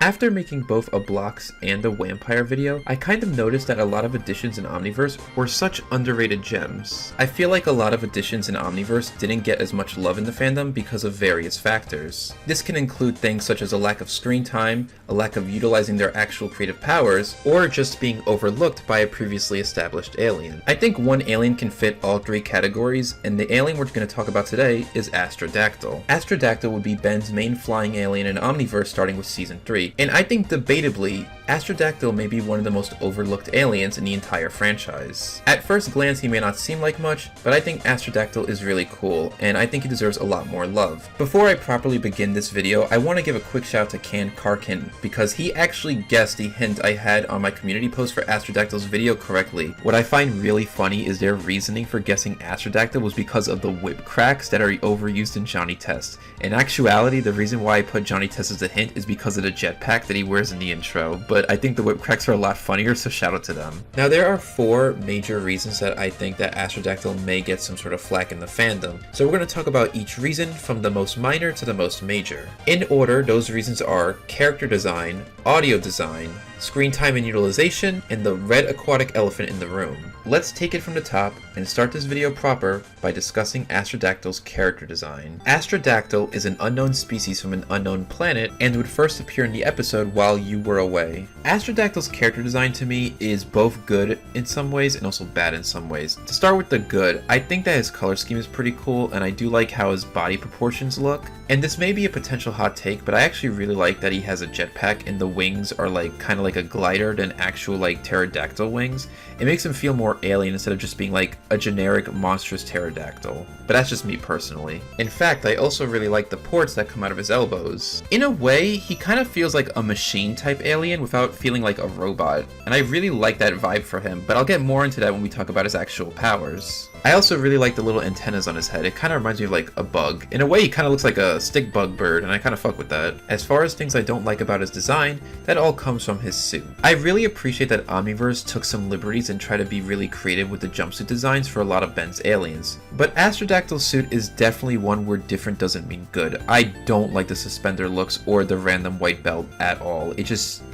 After making both a blocks and a vampire video, I kind of noticed that a lot of additions in Omniverse were such underrated gems. I feel like a lot of additions in Omniverse didn't get as much love in the fandom because of various factors. This can include things such as a lack of screen time, a lack of utilizing their actual creative powers, or just being overlooked by a previously established alien. I think one alien can fit all three categories, and the alien we're going to talk about today is Astrodactyl. Astrodactyl would be Ben's main flying alien in Omniverse starting with Season 3, and I think debatably, Astrodactyl may be one of the most overlooked aliens in the entire franchise. At first glance he may not seem like much, but I think Astrodactyl is really cool, and I think he deserves a lot more love. Before I properly begin this video, I want to give a quick shout to Can Karkin, because he actually guessed the hint I had on my community post for Astrodactyl's video correctly. What I find really funny is their reasoning for guessing Astrodactyl was because of the whip cracks that are overused in Johnny Test. In actuality, the reason why I put Johnny Test as a hint is because of the jetpack that he wears in the intro, but I think the whip cracks are a lot funnier, so shout out to them. Now there are 4 major reasons that I think that Astrodactyl may get some sort of flack in the fandom, so we're going to talk about each reason from the most minor to the most major. In order, those reasons are character design, audio design, screen time and utilization, and the red aquatic elephant in the room. Let's take it from the top and start this video proper by discussing Astrodactyl's character design. Astrodactyl is an unknown species from an unknown planet and would first appear in the episode While You Were Away. Astrodactyl's character design to me is both good in some ways and also bad in some ways. To start with the good, I think that his color scheme is pretty cool and I do like how his body proportions look. And this may be a potential hot take, but I actually really like that he has a jetpack and the wings are like kind of like a glider than actual like pterodactyl wings. It makes him feel more alien instead of just being like a generic monstrous pterodactyl. But that's just me personally. In fact, I also really like the ports that come out of his elbows. In a way, he kind of feels like a machine type alien without feeling like a robot. And I really like that vibe for him, but I'll get more into that when we talk about his actual powers. I also really like the little antennas on his head. It kind of reminds me of like a bug. In a way, he kind of looks like a stick bug bird, and I kind of fuck with that. As far as things I don't like about his design, that all comes from his suit. I really appreciate that Omniverse took some liberties and tried to be really creative with the jumpsuit designs for a lot of Ben's aliens. But Astrodactyl's suit is definitely one where different doesn't mean good. I don't like the suspender looks or the random white belt at all.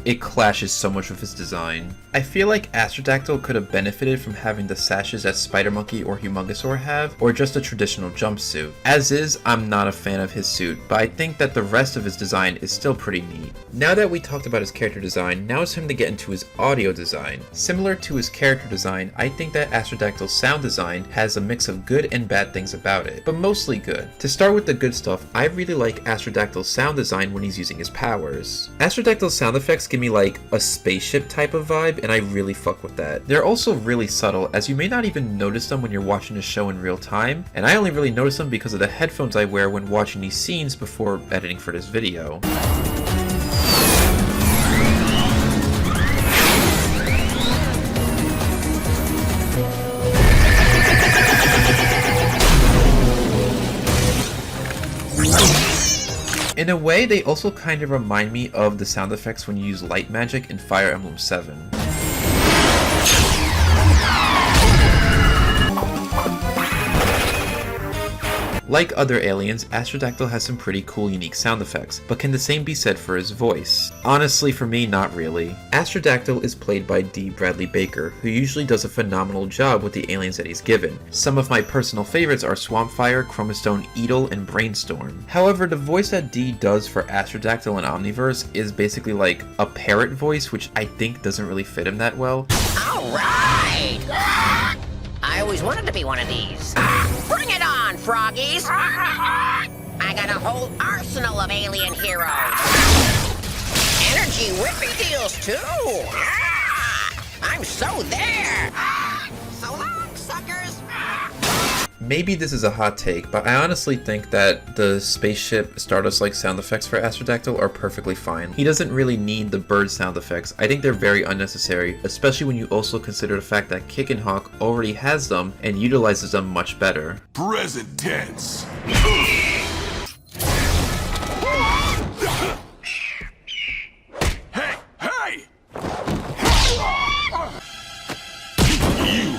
It clashes so much with his design. I feel like Astrodactyl could have benefited from having the sashes that Spider Monkey or Humongosaur have, or just a traditional jumpsuit. As is, I'm not a fan of his suit, but I think that the rest of his design is still pretty neat. Now that we talked about his character design, now it's time to get into his audio design. Similar to his character design, I think that Astrodactyl's sound design has a mix of good and bad things about it, but mostly good. To start with the good stuff, I really like Astrodactyl's sound design when he's using his powers. Astrodactyl's sound effects give me like a spaceship type of vibe, and I really fuck with that. They're also really subtle, as you may not even notice them when you're watching the show in real time, and I only really notice them because of the headphones I wear when watching these scenes before editing for this video. In a way, they also kind of remind me of the sound effects when you use light magic in Fire Emblem 7. Like other aliens, Astrodactyl has some pretty cool unique sound effects, but can the same be said for his voice? Honestly, for me, not really. Astrodactyl is played by D. Bradley Baker, who usually does a phenomenal job with the aliens that he's given. Some of my personal favorites are Swampfire, Chromastone, Eatle, and Brainstorm. However, the voice that D does for Astrodactyl in Omniverse is basically like a parrot voice, which I think doesn't really fit him that well. Alright! I always wanted to be one of these. Bring it on, froggies! I got a whole arsenal of alien heroes. Energy whippy deals, too! I'm so there! So long, suckers! Maybe this is a hot take, but I honestly think that the spaceship Stardust-like sound effects for Astrodactyl are perfectly fine. He doesn't really need the bird sound effects. I think they're very unnecessary, especially when you also consider the fact that Kickenhawk already has them and utilizes them much better. Present tense. Hey! Hey! You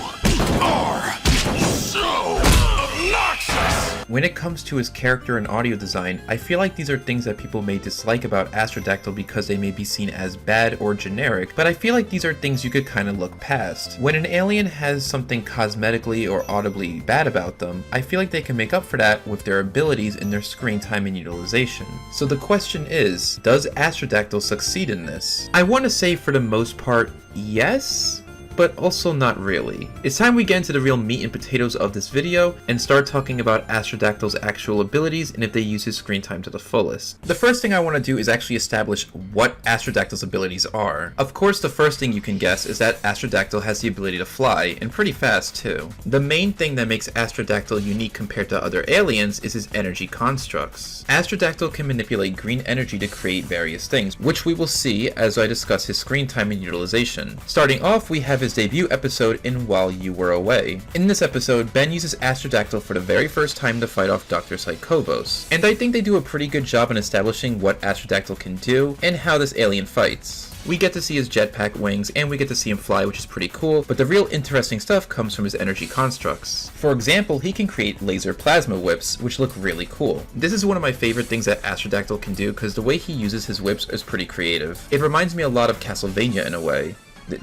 are so obnoxious! When it comes to his character and audio design, I feel like these are things that people may dislike about Astrodactyl because they may be seen as bad or generic, but I feel like these are things you could kind of look past. When an alien has something cosmetically or audibly bad about them, I feel like they can make up for that with their abilities and their screen time and utilization. So the question is, does Astrodactyl succeed in this? I want to say for the most part, yes, but also not really. It's time we get into the real meat and potatoes of this video and start talking about Astrodactyl's actual abilities and if they use his screen time to the fullest. The first thing I want to do is actually establish what Astrodactyl's abilities are. Of course, the first thing you can guess is that Astrodactyl has the ability to fly, and pretty fast too. The main thing that makes Astrodactyl unique compared to other aliens is his energy constructs. Astrodactyl can manipulate green energy to create various things, which we will see as I discuss his screen time and utilization. Starting off, we have his debut episode in While You Were Away. In this episode, Ben uses Astrodactyl for the very first time to fight off Dr. Psychobos, and I think they do a pretty good job in establishing what Astrodactyl can do and how this alien fights. We get to see his jetpack wings, and we get to see him fly, which is pretty cool, but the real interesting stuff comes from his energy constructs. For example, he can create laser plasma whips, which look really cool. This is one of my favorite things that Astrodactyl can do because the way he uses his whips is pretty creative. It reminds me a lot of Castlevania in a way.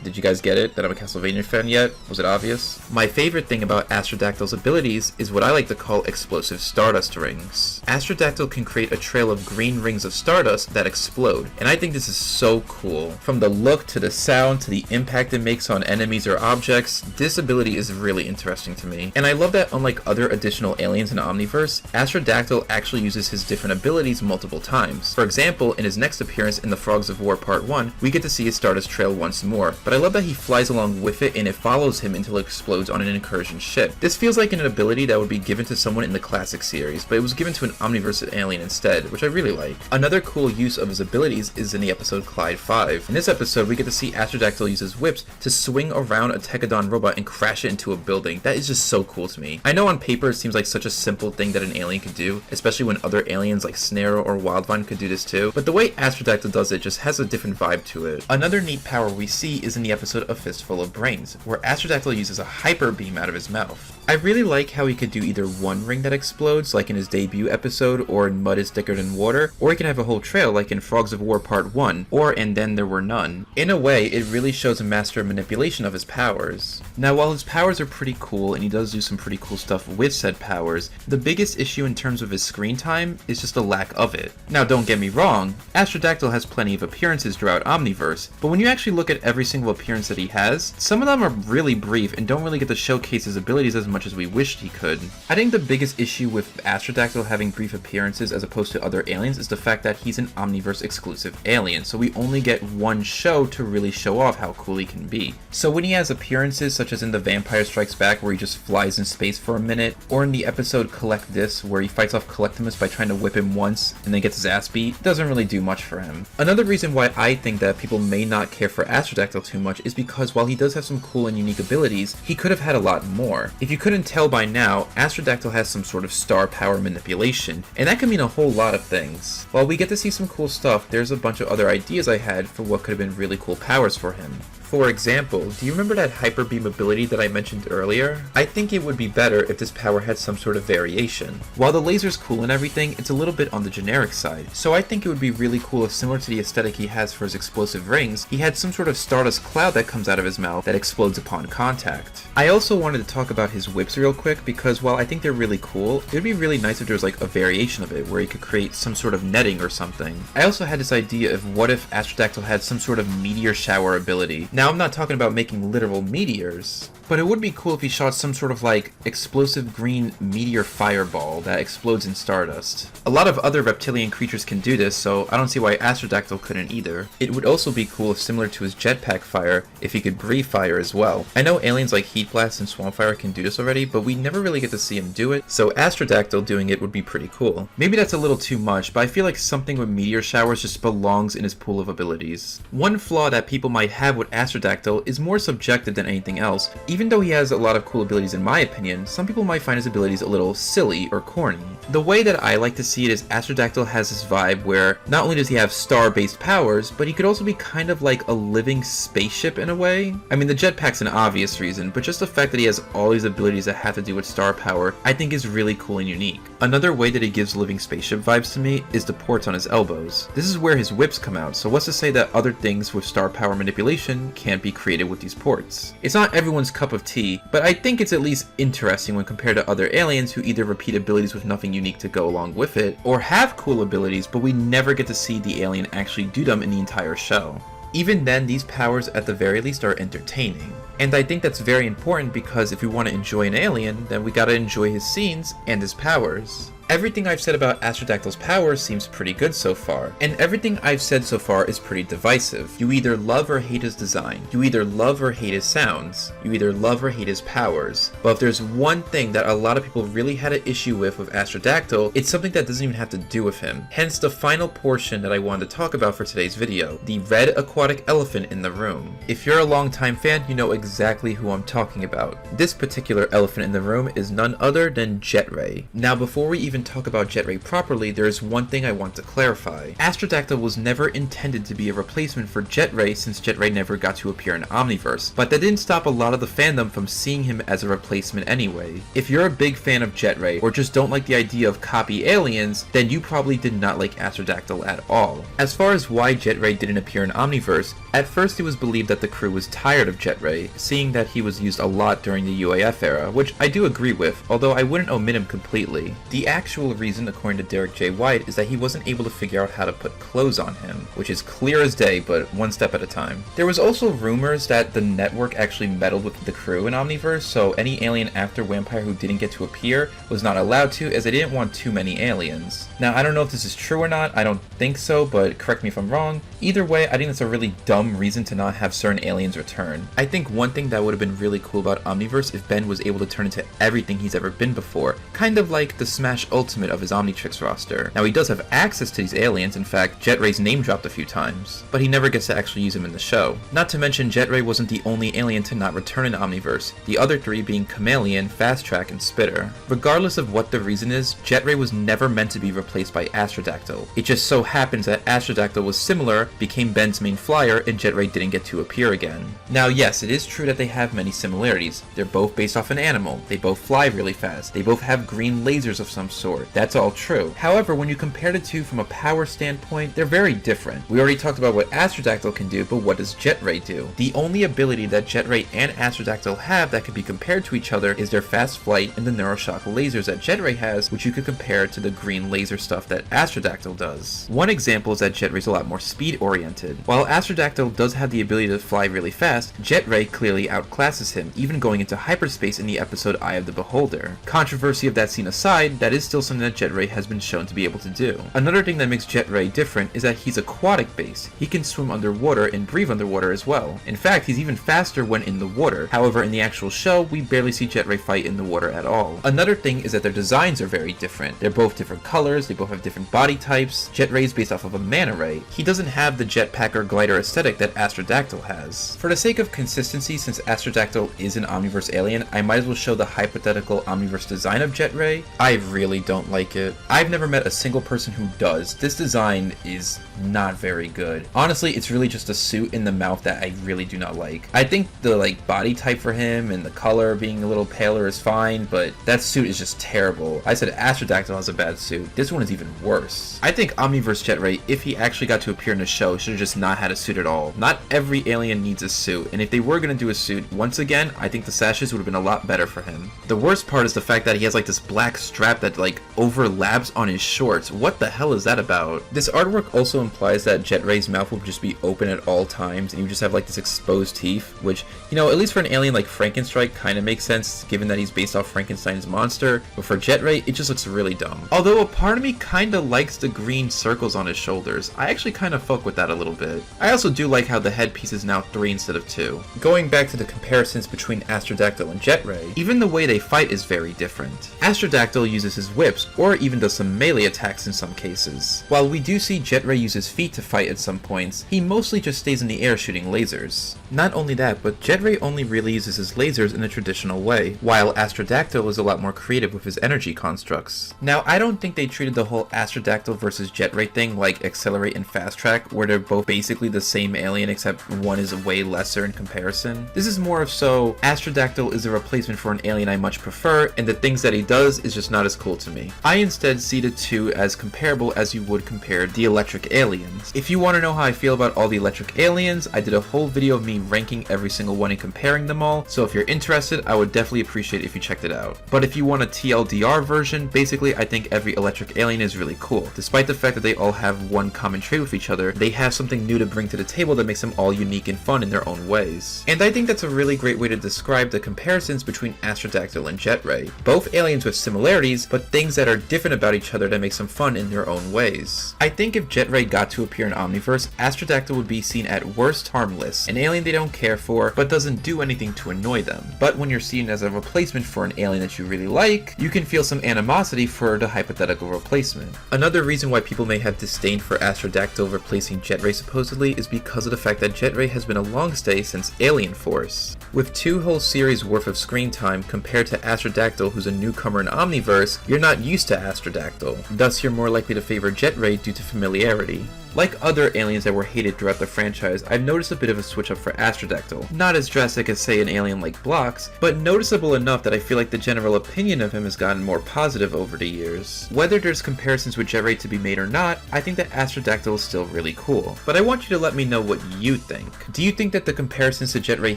Did you guys get it? That I'm a Castlevania fan yet? Was it obvious? My favorite thing about Astrodactyl's abilities is what I like to call explosive stardust rings. Astrodactyl can create a trail of green rings of stardust that explode, and I think this is so cool. From the look to the sound to the impact it makes on enemies or objects, this ability is really interesting to me. And I love that unlike other additional aliens in Omniverse, Astrodactyl actually uses his different abilities multiple times. For example, in his next appearance in the Frogs of War Part 1, we get to see his stardust trail once more. But I love that he flies along with it and it follows him until it explodes on an incursion ship. This feels like an ability that would be given to someone in the classic series, but it was given to an Omniverse alien instead, which I really like. Another cool use of his abilities is in the episode Clyde 5. In this episode, we get to see Astrodactyl use his whips to swing around a Techodon robot and crash it into a building. That is just so cool to me. I know on paper it seems like such a simple thing that an alien could do, especially when other aliens like Snarrow or Wildvine could do this too, but the way Astrodactyl does it just has a different vibe to it. Another neat power we see is in the episode of Fistful of Brains, where Astrodactyl uses a hyper beam out of his mouth. I really like how he could do either one ring that explodes, like in his debut episode, or in Mud is Thicker Than Water, or he can have a whole trail, like in Frogs of War Part 1, or And Then There Were None. In a way, it really shows a master of manipulation of his powers. Now, while his powers are pretty cool, and he does do some pretty cool stuff with said powers, the biggest issue in terms of his screen time is just a lack of it. Now, don't get me wrong, Astrodactyl has plenty of appearances throughout Omniverse, but when you actually look at every single appearance that he has, some of them are really brief and don't really get to showcase his abilities as much as we wished he could. I think the biggest issue with Astrodactyl having brief appearances as opposed to other aliens is the fact that he's an Omniverse exclusive alien, so we only get one show to really show off how cool he can be. So when he has appearances such as in The Vampire Strikes Back where he just flies in space for a minute, or in the episode Collect This where he fights off Collectimus by trying to whip him once and then gets his ass beat, it doesn't really do much for him. Another reason why I think that people may not care for Astrodactyl too much is because while he does have some cool and unique abilities, he could have had a lot more. If you couldn't tell by now, Astrodactyl has some sort of star power manipulation, and that can mean a whole lot of things. While we get to see some cool stuff, there's a bunch of other ideas I had for what could have been really cool powers for him. For example, do you remember that hyper beam ability that I mentioned earlier? I think it would be better if this power had some sort of variation. While the laser's cool and everything, it's a little bit on the generic side, so I think it would be really cool if, similar to the aesthetic he has for his explosive rings, he had some sort of stardust cloud that comes out of his mouth that explodes upon contact. I also wanted to talk about his whips real quick because while I think they're really cool, it would be really nice if there was like a variation of it where he could create some sort of netting or something. I also had this idea of what if Astrodactyl had some sort of meteor shower ability. Now, I'm not talking about making literal meteors, but it would be cool if he shot some sort of like explosive green meteor fireball that explodes in stardust. A lot of other reptilian creatures can do this, so I don't see why Astrodactyl couldn't either. It would also be cool if, similar to his jetpack fire, if he could breathe fire as well. I know aliens like Heat Blast and Swamp Fire can do this already, but we never really get to see him do it, so Astrodactyl doing it would be pretty cool. Maybe that's a little too much, but I feel like something with meteor showers just belongs in his pool of abilities. One flaw that people might have with Astrodactyl is more subjective than anything else. Even Even though he has a lot of cool abilities in my opinion, some people might find his abilities a little silly or corny. The way that I like to see it is Astrodactyl has this vibe where not only does he have star-based powers, but he could also be kind of like a living spaceship in a way. I mean, the jetpack's an obvious reason, but just the fact that he has all these abilities that have to do with star power, I think is really cool and unique. Another way that he gives living spaceship vibes to me is the ports on his elbows. This is where his whips come out, so what's to say that other things with star power manipulation can't be created with these ports? It's not everyone's cup of tea, but I think it's at least interesting when compared to other aliens who either repeat abilities with nothing unique to go along with it, or have cool abilities but we never get to see the alien actually do them in the entire show. Even then, these powers at the very least are entertaining. And I think that's very important because if we want to enjoy an alien, then we gotta enjoy his scenes and his powers. Everything I've said about Astrodactyl's powers seems pretty good so far, and everything I've said so far is pretty divisive. You either love or hate his design, you either love or hate his sounds, you either love or hate his powers. But if there's one thing that a lot of people really had an issue with Astrodactyl, it's something that doesn't even have to do with him. Hence the final portion that I wanted to talk about for today's video, the red aquatic elephant in the room. If you're a longtime fan, you know exactly who I'm talking about. This particular elephant in the room is none other than Jetray. Now before we even talk about Jetray properly, there is one thing I want to clarify. Astrodactyl was never intended to be a replacement for Jetray since Jetray never got to appear in Omniverse, but that didn't stop a lot of the fandom from seeing him as a replacement anyway. If you're a big fan of Jetray, or just don't like the idea of copy aliens, then you probably did not like Astrodactyl at all. As far as why Jetray didn't appear in Omniverse, at first it was believed that the crew was tired of Jetray, seeing that he was used a lot during the UAF era, which I do agree with, although I wouldn't omit him completely. The actual reason, according to Derek J. White, is that he wasn't able to figure out how to put clothes on him, which is clear as day, but one step at a time. There was also rumors that the network actually meddled with the crew in Omniverse, so any alien after Vampire who didn't get to appear was not allowed to, as they didn't want too many aliens. Now, I don't know if this is true or not, I don't think so, but correct me if I'm wrong. Either way, I think that's a really dumb reason to not have certain aliens return. I think one thing that would have been really cool about Omniverse if Ben was able to turn into everything he's ever been before, kind of like the Smash Ultimate of his Omnitrix roster. Now he does have access to these aliens, in fact Jetray's name dropped a few times, but he never gets to actually use them in the show. Not to mention Jetray wasn't the only alien to not return in Omniverse, the other three being Chameleon, Fast Track, and Spitter. Regardless of what the reason is, Jetray was never meant to be replaced by Astrodactyl. It just so happens that Astrodactyl was similar, became Ben's main flyer, and Jetray didn't get to appear again. Now yes, it is true that they have many similarities. They're both based off an animal, they both fly really fast, they both have green lasers of some sort. That's all true. However, when you compare the two from a power standpoint, they're very different. We already talked about what Astrodactyl can do, but what does Jetray do? The only ability that Jetray and Astrodactyl have that can be compared to each other is their fast flight and the neuroshock lasers that Jetray has, which you could compare to the green laser stuff that Astrodactyl does. One example is that Jetray's a lot more speed oriented. While Astrodactyl does have the ability to fly really fast, Jetray clearly outclasses him, even going into hyperspace in the episode Eye of the Beholder. Controversy of that scene aside, that is still something that Jetray has been shown to be able to do. Another thing that makes Jetray different is that he's aquatic based. He can swim underwater and breathe underwater as well. In fact, he's even faster when in the water. However, in the actual show, we barely see Jetray fight in the water at all. Another thing is that their designs are very different. They're both different colors, they both have different body types. Jetray is based off of a manta ray. He doesn't have the jetpack or glider aesthetic that Astrodactyl has. For the sake of consistency, since Astrodactyl is an Omniverse alien, I might as well show the hypothetical Omniverse design of Jetray. I really don't like it. I've never met a single person who does. This design is not very good. Honestly, it's really just a suit in the mouth that I really do not like. I think the body type for him and the color being a little paler is fine, but that suit is just terrible. I said Astrodactyl has a bad suit. This one is even worse. I think Omniverse Jetray, if he actually got to appear in the show, should have just not had a suit at all. Not every alien needs a suit, and if they were going to do a suit, once again, I think the sashes would have been a lot better for him. The worst part is the fact that he has this black strap that overlaps on his shorts. What the hell is that about? This artwork also implies that Jetray's mouth will just be open at all times, and you just have this exposed teeth, which, at least for an alien like Frankenstein kind of makes sense, given that he's based off Frankenstein's monster, but for Jetray, it just looks really dumb. Although a part of me kind of likes the green circles on his shoulders. I actually kind of fuck with that a little bit. I also do like how the headpiece is now 3 instead of 2. Going back to the comparisons between Astrodactyl and Jetray, even the way they fight is very different. Astrodactyl uses his whips, or even does some melee attacks in some cases, while we do see Jetray use his feet to fight at some points, he mostly just stays in the air shooting lasers. Not only that, but Jetray only really uses his lasers in a traditional way, while Astrodactyl is a lot more creative with his energy constructs. Now, I don't think they treated the whole Astrodactyl versus Jetray thing like Accelerate and Fast Track, where they're both basically the same alien except one is way lesser in comparison. This is more of so, Astrodactyl is a replacement for an alien I much prefer, and the things that he does is just not as cool to me. I instead see the two as comparable as you would compare the electric aliens. If you want to know how I feel about all the electric aliens, I did a whole video of me ranking every single one and comparing them all, so if you're interested, I would definitely appreciate if you checked it out. But if you want a TLDR version, basically I think every electric alien is really cool. Despite the fact that they all have one common trait with each other, they have something new to bring to the table that makes them all unique and fun in their own ways. And I think that's a really great way to describe the comparisons between Astrodactyl and Jetray. Both aliens with similarities, but things that are different about each other that makes them fun in their own ways. I think if Jetray got to appear in Omniverse, Astrodactyl would be seen at worst harmless, an alien they don't care for, but doesn't do anything to annoy them. But when you're seen as a replacement for an alien that you really like, you can feel some animosity for the hypothetical replacement. Another reason why people may have disdain for Astrodactyl replacing Jetray supposedly is because of the fact that Jetray has been a longstay since Alien Force. With 2 whole series worth of screen time compared to Astrodactyl, who's a newcomer in Omniverse, you're not used to Astrodactyl. Thus, you're more likely to favor Jetray due to familiarity. Like other aliens that were hated throughout the franchise, I've noticed a bit of a switch up for Astrodactyl. Not as drastic as say an alien like Blocks, but noticeable enough that I feel like the general opinion of him has gotten more positive over the years. Whether there's comparisons with Jetray to be made or not, I think that Astrodactyl is still really cool. But I want you to let me know what you think. Do you think that the comparisons to Jetray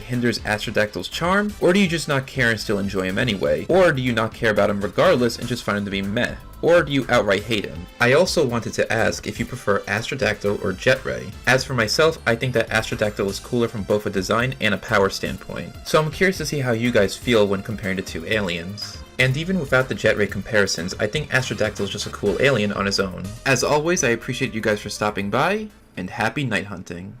hinders Astrodactyl's charm? Or do you just not care and still enjoy him anyway? Or do you not care about him regardless and just find him to be meh? Or do you outright hate him? I also wanted to ask if you prefer Astrodactyl or Jetray. As for myself, I think that Astrodactyl is cooler from both a design and a power standpoint. So I'm curious to see how you guys feel when comparing the two aliens. And even without the Jetray comparisons, I think Astrodactyl is just a cool alien on his own. As always, I appreciate you guys for stopping by, and happy night hunting.